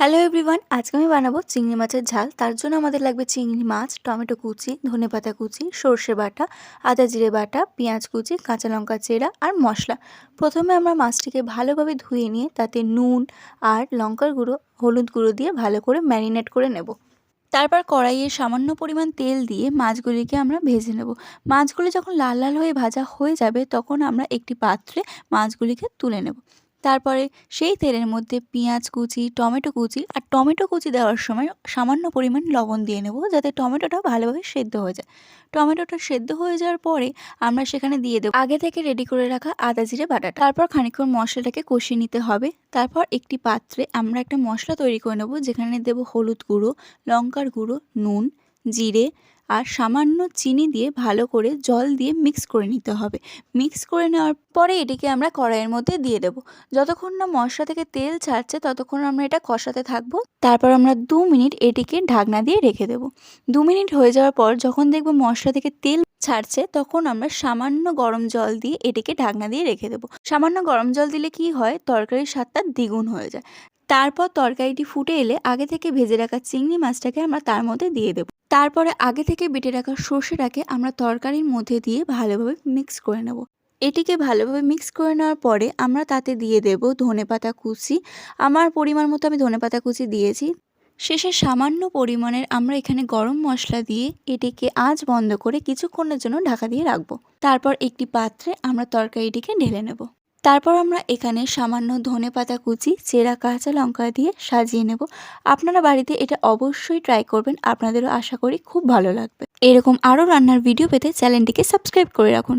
Hello everyone, আজকে আমি বানাবো চিংড়ি মাছের ঝাল। তার জন্য আমাদের লাগবে চিংড়ি মাছ, টমেটো কুচি, ধনেপাতা কুচি, সর্ষে বাটা, আদা জিরে বাটা, পেঁয়াজ কুচি, কাঁচা লঙ্কা চেরা আর মশলা। প্রথমে আমরা মাছটিকে ভালোভাবে ধুয়ে নিয়ে তাতে নুন আর লঙ্কার গুঁড়ো, হলুদ গুঁড়ো দিয়ে ভালো করে ম্যারিনেট করে নেব। তারপর কড়াইয়ে সামান্য পরিমাণ তেল দিয়ে মাছগুলিকে আমরা ভেজে নেব। মাছগুলি যখন লাল লাল হয়ে ভাজা হয়ে যাবে তখন আমরা একটি পাত্রে মাছগুলিকে তুলে নেব। তারপরে সেই তেলের মধ্যে পেঁয়াজ কুচি, টমেটো কুচি আর টমেটো কুচি দেওয়ার সময় সামান্য পরিমাণ লবণ দিয়ে নেব, যাতে টমেটোটা ভালোভাবে সেদ্ধ হয়ে যায়। টমেটোটা সেদ্ধ হয়ে যাওয়ার পরে আমরা সেখানে দিয়ে দেবো আগে থেকে রেডি করে রাখা আদা জিরে বাটাটা। তারপর খানিকক্ষণ মশলাটাকে কষিয়ে নিতে হবে। তারপর একটি পাত্রে আমরা একটা মশলা তৈরি করে নেব, যেখানে দেব হলুদ গুঁড়ো, লঙ্কার গুঁড়ো, নুন, জিরে আর সামান্য চিনি দিয়ে ভালো করে জল দিয়ে মিক্স করে নিতে হবে। মিক্স করে নেওয়ার পরে এটিকে আমরা কড়াইয়ের মধ্যে দিয়ে দেব। যতক্ষণ না মশলা থেকে তেল ছাড়ছে ততক্ষণ আমরা এটা কষাতে থাকবো। তারপর আমরা 2 মিনিট এটিকে ঢাকনা দিয়ে রেখে দেব। 2 মিনিট হয়ে যাওয়ার পর যখন দেখব মশলা থেকে তেল ছাড়ছে তখন আমরা সামান্য গরম জল দিয়ে এটিকে ঢাকনা দিয়ে রেখে দেব। সামান্য গরম জল দিলে কি হয়, তরকারির স্বাদটা দ্বিগুণ হয়ে যায়। তারপর তরকারিটি ফুটে এলে আগে থেকে ভেজে রাখা চিংড়ি মাছটাকে আমরা তার মধ্যে দিয়ে দেব। তারপরে আগে থেকে বেটে রাখা সর্ষেটাকে আমরা তরকারির মধ্যে দিয়ে ভালোভাবে মিক্স করে নেব। এটিকে ভালোভাবে মিক্স করে নেওয়ার পরে আমরা তাতে দিয়ে দেব ধনেপাতা কুচি। আমার পরিমাণ মতো আমি ধনেপাতা কুচি দিয়েছি। শেষে সামান্য পরিমাণের আমরা এখানে গরম মশলা দিয়ে এটিকে আঁচ বন্ধ করে কিছুক্ষণের জন্য ঢাকা দিয়ে রাখবো। তারপর একটি পাত্রে আমরা তরকারিটিকে ঢেলে নেব। তারপর আমরা এখানে সামান্য ধনেপাতা কুচি, চেরা কাঁচা লঙ্কা দিয়ে সাজিয়ে নেব। আপনারা বাড়িতে এটা অবশ্যই ট্রাই করবেন, আপনাদেরও আশা করি খুব ভালো লাগবে। এরকম আরও রান্নার ভিডিও পেতে চ্যানেলটিকে সাবস্ক্রাইব করে রাখুন।